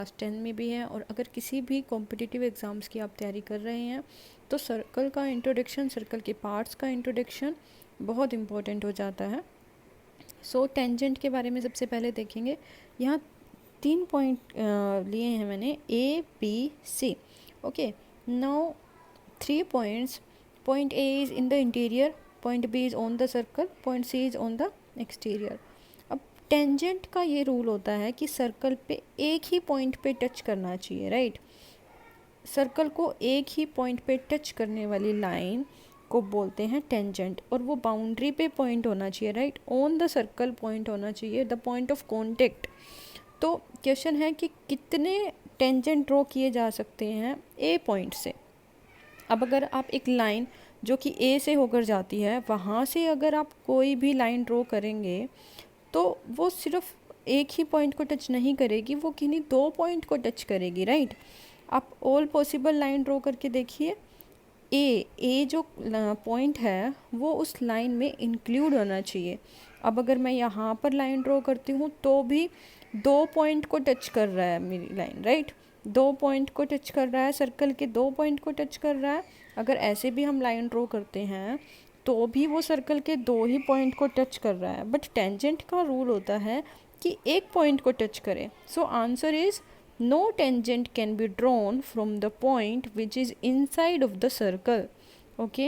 Class 10 में भी है, और अगर किसी भी कॉम्पिटिटिव एग्ज़ाम्स की आप तैयारी कर रहे हैं तो सर्कल का इंट्रोडक्शन, सर्कल के पार्ट्स का इंट्रोडक्शन बहुत इम्पोर्टेंट हो जाता है। सो टेंजेंट के बारे में सबसे पहले देखेंगे। यहाँ 3 पॉइंट लिए हैं मैंने, A B C। Okay, now 3 points, point A is in the interior, point B is on the circle, point C is on the exterior। अब टेंजेंट का ये रूल होता है कि सर्कल पे एक ही पॉइंट पे टच करना चाहिए, राइट। सर्कल को एक ही पॉइंट पे टच करने वाली लाइन को बोलते हैं टेंजेंट, और वो बाउंड्री पे पॉइंट होना चाहिए, right. On the circle point होना चाहिए, द पॉइंट ऑफ कॉन्टेक्ट। तो क्वेश्चन है कि कितने टेंजेंट ड्रॉ किए जा सकते हैं ए पॉइंट से। अब अगर आप एक लाइन जो कि ए से होकर जाती है, वहाँ से अगर आप कोई भी लाइन ड्रॉ करेंगे तो वो सिर्फ एक ही पॉइंट को टच नहीं करेगी, वो किन्हीं 2 पॉइंट को टच करेगी, राइट। आप ऑल पॉसिबल लाइन ड्रॉ करके देखिए, ए जो पॉइंट है वो उस लाइन में इंक्लूड होना चाहिए। अब अगर मैं यहाँ पर लाइन ड्रॉ करती हूँ तो भी 2 पॉइंट को टच कर रहा है मेरी लाइन, राइट। 2 पॉइंट को टच कर रहा है, सर्कल के 2 पॉइंट को टच कर रहा है। अगर ऐसे भी हम लाइन ड्रॉ करते हैं तो भी वो सर्कल के 2 ही पॉइंट को टच कर रहा है, बट टेंजेंट का रूल होता है कि एक पॉइंट को टच करे। So answer is no tangent can be drawn from the point which is inside of the circle। Okay,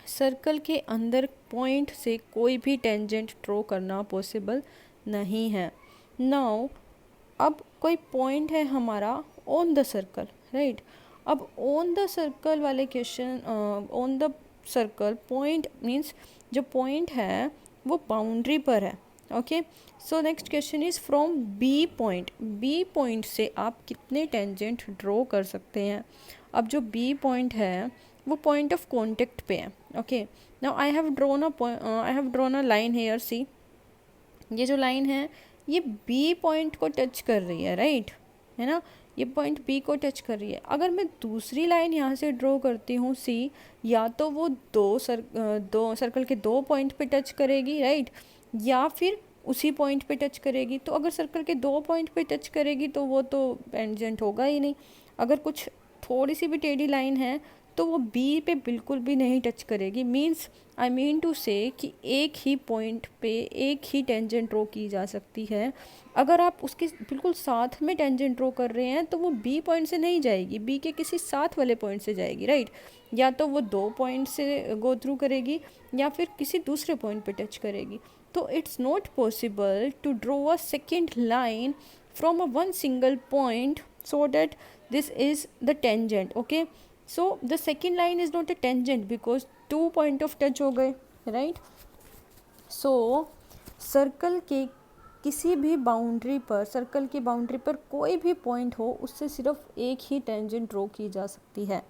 circle के अंदर पॉइंट से कोई भी टेंजेंट ड्रॉ करना पॉसिबल नहीं है। नाउ अब कोई पॉइंट है हमारा ऑन द सर्कल, राइट। अब ऑन द सर्कल वाले question, on the circle point means जो पॉइंट है वो बाउंड्री पर है। Okay, so next question is from B point. B point से आप कितने टेंजेंट ड्रॉ कर सकते हैं। अब जो बी पॉइंट है वो पॉइंट ऑफ कॉन्टेक्ट पे है। Okay, now I have drawn a line here, see. ये जो लाइन है ये बी पॉइंट को टच कर रही है, राइट, है ना। ये पॉइंट बी को टच कर रही है। अगर मैं दूसरी लाइन यहाँ से ड्रॉ करती हूँ सी, या तो वो दो सर्कल के 2 पॉइंट पे टच करेगी, राइट, या फिर उसी पॉइंट पे टच करेगी। तो अगर सर्कल के 2 पॉइंट पे टच करेगी तो वो तो टेंजेंट होगा ही नहीं। अगर कुछ थोड़ी सी भी टेढ़ी लाइन है तो वो बी पे बिल्कुल भी नहीं टच करेगी। मीन्स आई मीन टू से कि एक ही पॉइंट पे एक ही टेंजेंट ड्रॉ की जा सकती है। अगर आप उसके बिल्कुल साथ में टेंजेंट ड्रॉ कर रहे हैं तो वो बी पॉइंट से नहीं जाएगी, बी के किसी साथ वाले पॉइंट से जाएगी, राइट। या तो वो 2 पॉइंट से गो थ्रू करेगी या फिर किसी दूसरे पॉइंट पे टच करेगी। तो it's not possible to draw a second line from a one single point so that this is the tangent। okay, so the second line is not a tangent because 2 point of touch हो गए, right। so circle के किसी भी boundary पर, circle की boundary पर कोई भी पॉइंट हो उससे सिर्फ एक ही टेंजेंट ड्रॉ की जा सकती है।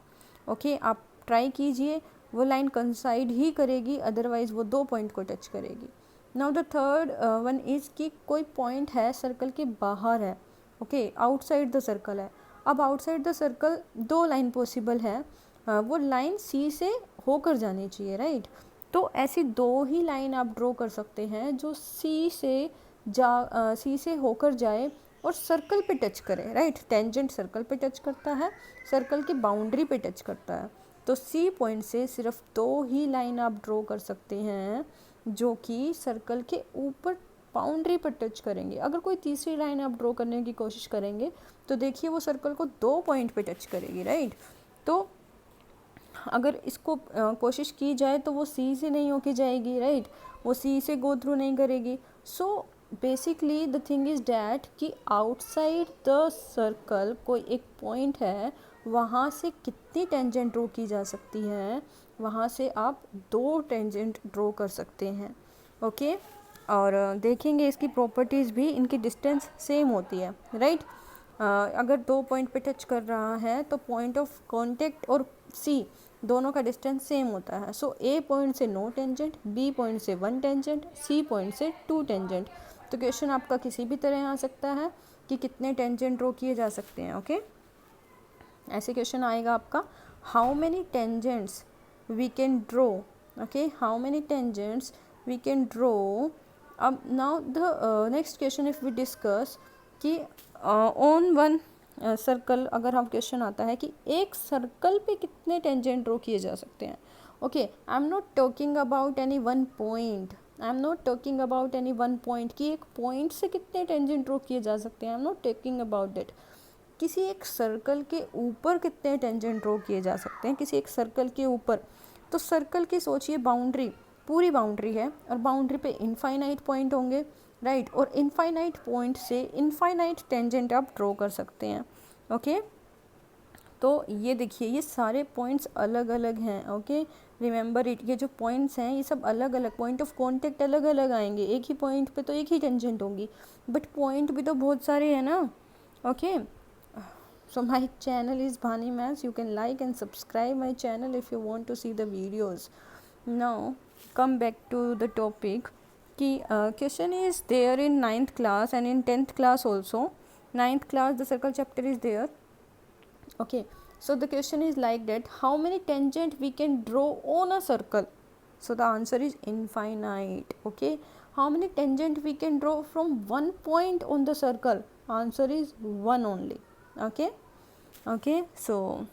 ओके, आप ट्राई कीजिए, वो लाइन कंसाइड ही करेगी, अदरवाइज वो 2 पॉइंट को टच करेगी। Now the third one is कि कोई पॉइंट है सर्कल के बाहर है, ओके, आउटसाइड द सर्कल है। अब outside the circle 2 line possible है, वो लाइन सी से होकर जानी चाहिए, राइट। तो ऐसी 2 ही लाइन आप ड्रॉ कर सकते हैं जो सी से होकर जाए और सर्कल पे टच करे, राइट। टेंजेंट सर्कल पे टच करता है, सर्कल के बाउंड्री पे टच करता है। तो सी पॉइंट से सिर्फ 2 ही लाइन आप ड्रॉ कर सकते हैं जो कि सर्कल के ऊपर बाउंड्री पर टच करेंगे। अगर कोई तीसरी लाइन आप ड्रॉ करने की कोशिश करेंगे तो देखिए वो सर्कल को 2 पॉइंट पे टच करेगी, राइट। तो अगर इसको कोशिश की जाए तो वो सी से नहीं होके जाएगी, राइट, वो सी से गो थ्रू नहीं करेगी। So basically the thing is that कि आउटसाइड द सर्कल कोई एक पॉइंट है, वहाँ से कितनी टेंजेंट ड्रॉ की जा सकती है, वहाँ से आप 2 टेंजेंट ड्रॉ कर सकते हैं। ओके, और देखेंगे इसकी प्रॉपर्टीज़ भी, इनकी डिस्टेंस सेम होती है, राइट। अगर 2 पॉइंट पे टच कर रहा है तो पॉइंट ऑफ कांटेक्ट और सी दोनों का डिस्टेंस सेम होता है। सो ए पॉइंट से नो टेंजेंट, बी पॉइंट से 1 टेंजेंट, सी पॉइंट से 2 टेंजेंट। तो क्वेश्चन आपका किसी भी तरह आ सकता है कि कितने टेंजेंट ड्रॉ किए जा सकते हैं। ओके, ऐसे क्वेश्चन आएगा आपका, how many tangents we can draw. Okay, how many tangents we can draw. अब now the next question if we discuss कि ऑन वन सर्कल अगर हम क्वेश्चन आता है कि एक सर्कल पे कितने टेंजेंट ड्रॉ किए जा सकते हैं. Okay, I am not talking about any one point, I am not talking about any one point कि एक पॉइंट से कितने टेंजेंट ड्रॉ किए जा सकते हैं. I am not talking about that. किसी एक सर्कल के ऊपर कितने टेंजेंट ड्रॉ किए जा सकते हैं, किसी एक सर्कल के ऊपर. तो सर्कल की सोचिए बाउंड्री, पूरी बाउंड्री है और बाउंड्री पे इनफाइनाइट पॉइंट होंगे, राइट. और इनफाइनाइट पॉइंट से इनफाइनाइट टेंजेंट आप ड्रॉ कर सकते हैं. ओके, तो ये देखिए ये सारे पॉइंट्स अलग अलग हैं. ओके, रिमेंबर इट, ये जो पॉइंट्स हैं ये सब अलग अलग, पॉइंट ऑफ कांटेक्ट अलग अलग आएंगे. एक ही पॉइंट पे तो एक ही टेंजेंट होंगी, बट पॉइंट भी तो बहुत सारे हैं ना. Okay, so my channel is Bhani Maths. You can like and subscribe my channel if you want to see the videos. Now come back to the topic कि question is there in 9th class and in 10th class also. 9th class the circle chapter is there. Okay, so the question is like that, how many tangent we can draw on a circle? So the answer is infinite. Okay, how many tangent we can draw from one point on the circle? Answer is one only. Okay, so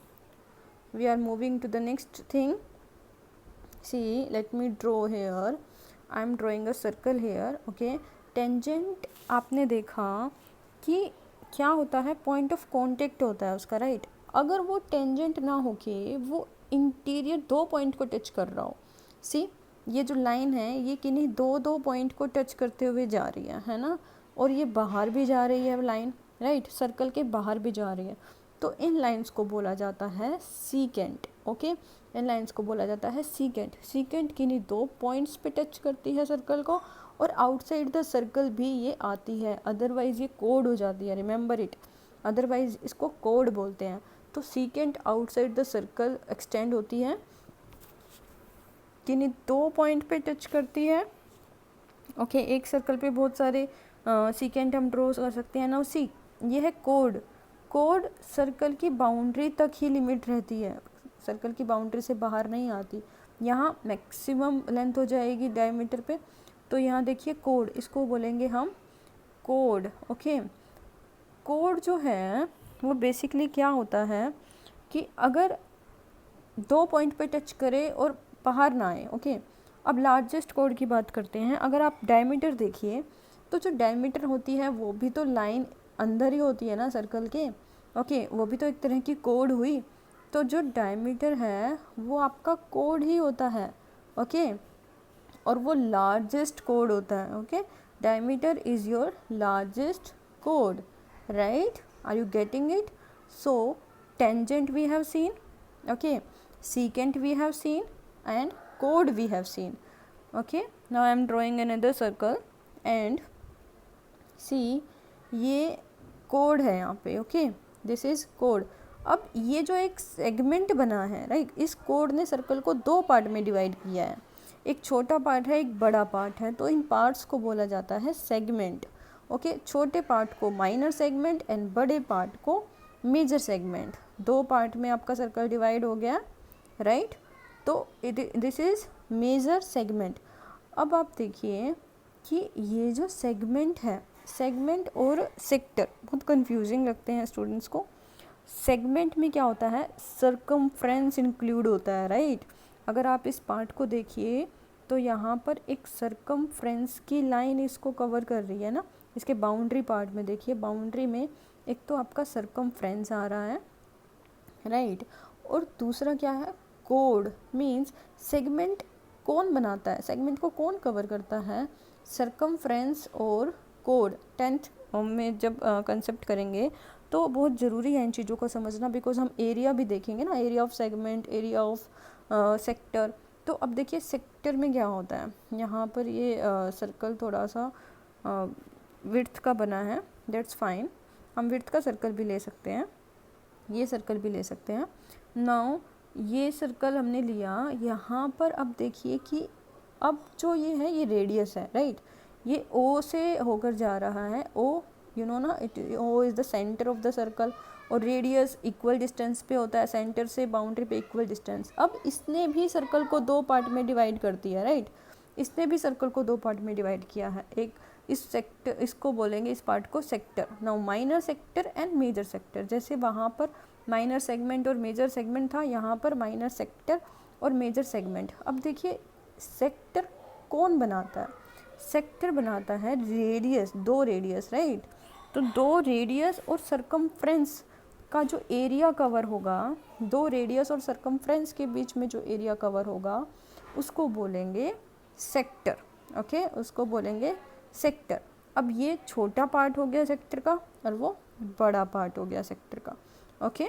we are moving to the next thing. See, let me draw here. I am drawing a circle here. Okay, tangent आपने देखा कि क्या होता है, point of contact होता है उसका, right. अगर वो टेंजेंट ना होके वो इंटीरियर दो पॉइंट को टच कर रहा हो. सी, ये जो लाइन है ये किन्हीं दो पॉइंट को टच करते हुए जा रही है ना, और ये बाहर भी जा रही है लाइन, राइट, सर्कल के बाहर भी जा रही है. तो इन लाइंस को बोला जाता है सीकेंट. ओके, इन लाइंस को बोला जाता है सीकेंट. सीकेंट किन्हीं दो पॉइंट्स पे टच करती है सर्कल को, और आउटसाइड द सर्कल भी ये आती है, अदरवाइज ये कोड हो जाती है. रिमेंबर इट, अदरवाइज इसको कोड बोलते हैं. तो secant outside the circle extend होती है, किन्हीं दो पॉइंट पे टच करती है. ओके, एक सर्कल पे बहुत सारे सीकेंट हम ड्रॉ कर सकते हैं ना. सी, ये है कोड. कोड सर्कल की बाउंड्री तक ही लिमिट रहती है, सर्कल की बाउंड्री से बाहर नहीं आती. यहाँ मैक्सिमम लेंथ हो जाएगी डायमीटर पे. तो यहाँ देखिए कोड, इसको बोलेंगे हम कोड. ओके, कोड जो है वो बेसिकली क्या होता है कि अगर दो पॉइंट पे टच करे और बाहर ना आए. ओके, अब लार्जेस्ट कोड की बात करते हैं. अगर आप डायमीटर देखिए तो जो डायमीटर होती है वो भी तो लाइन अंदर ही होती है ना सर्कल के. ओके, वो भी तो एक तरह की कोड हुई. तो जो डायमीटर है वो आपका कोड ही होता है. ओके, और वो लार्जेस्ट कोड होता है. Okay, diameter is your largest कोड, right. Are you getting it? So tangent we have seen, okay, secant we have seen and chord we have seen. Okay, now I am drawing another circle and see, ये chord है यहाँ पे. Okay, this is chord. अब ये जो एक segment बना है, राइट, इस chord ने सर्कल को दो पार्ट में डिवाइड किया है. एक छोटा पार्ट है, एक बड़ा पार्ट है. तो इन पार्ट्स को बोला जाता है सेगमेंट. ओके, छोटे पार्ट को माइनर सेगमेंट एंड बड़े पार्ट को मेजर सेगमेंट. दो पार्ट में आपका सर्कल डिवाइड हो गया, राइट. तो दिस इज़ मेजर सेगमेंट. अब आप देखिए कि ये जो सेगमेंट है, सेगमेंट और सेक्टर बहुत कंफ्यूजिंग लगते हैं स्टूडेंट्स को. सेगमेंट में क्या होता है, सर्कमफ्रेंस इंक्लूड होता है, राइट. अगर आप इस पार्ट को देखिए तो यहाँ पर एक सर्कमफ्रेंस की लाइन इसको कवर कर रही है ना. इसके बाउंड्री पार्ट में देखिए, बाउंड्री में एक तो आपका सर्कमफ्रेंस आ रहा है, राइट. और दूसरा क्या है, कोड. मीन्स सेगमेंट कौन बनाता है, सेगमेंट को कौन कवर करता है, सर्कमफ्रेंस और कोड. 10th में जब कंसेप्ट करेंगे तो बहुत ज़रूरी है इन चीज़ों को समझना, बिकॉज हम एरिया भी देखेंगे ना, area of segment, area of sector. तो अब देखिए सेक्टर में क्या होता है, यहाँ पर ये सर्कल थोड़ा सा विड्थ का बना है, दैट्स फाइन. हम विड्थ का सर्कल भी ले सकते हैं, ये सर्कल भी ले सकते हैं. नाउ ये सर्कल हमने लिया यहाँ पर. अब देखिए कि अब जो ये है ये रेडियस है, राइट. ये ओ से होकर जा रहा है. ओ, यू नो ना, it O is the centre of the circle, और रेडियस इक्वल डिस्टेंस पे होता है, सेंटर से बाउंड्री पे इक्वल डिस्टेंस. अब इसने भी सर्कल को दो पार्ट में डिवाइड कर दिया, राइट. इसने भी सर्कल को दो पार्ट में डिवाइड किया है. एक इस सेक्टर, इसको बोलेंगे, इस पार्ट को sector. Now minor sector and major sector, जैसे वहाँ पर माइनर सेगमेंट और मेजर सेगमेंट था, यहाँ पर माइनर सेक्टर और मेजर सेगमेंट। अब देखिए सेक्टर कौन बनाता है, सेक्टर बनाता है रेडियस, दो रेडियस, राइट। तो दो रेडियस और सरकमफ्रेंस का जो एरिया कवर होगा, दो रेडियस और सरकमफ्रेंस के बीच में जो एरिया कवर होगा उसको बोलेंगे सेक्टर, ओके, उसको बोलेंगे सेक्टर। अब ये छोटा पार्ट हो गया सेक्टर का और वो बड़ा पार्ट हो गया सेक्टर का, ओके।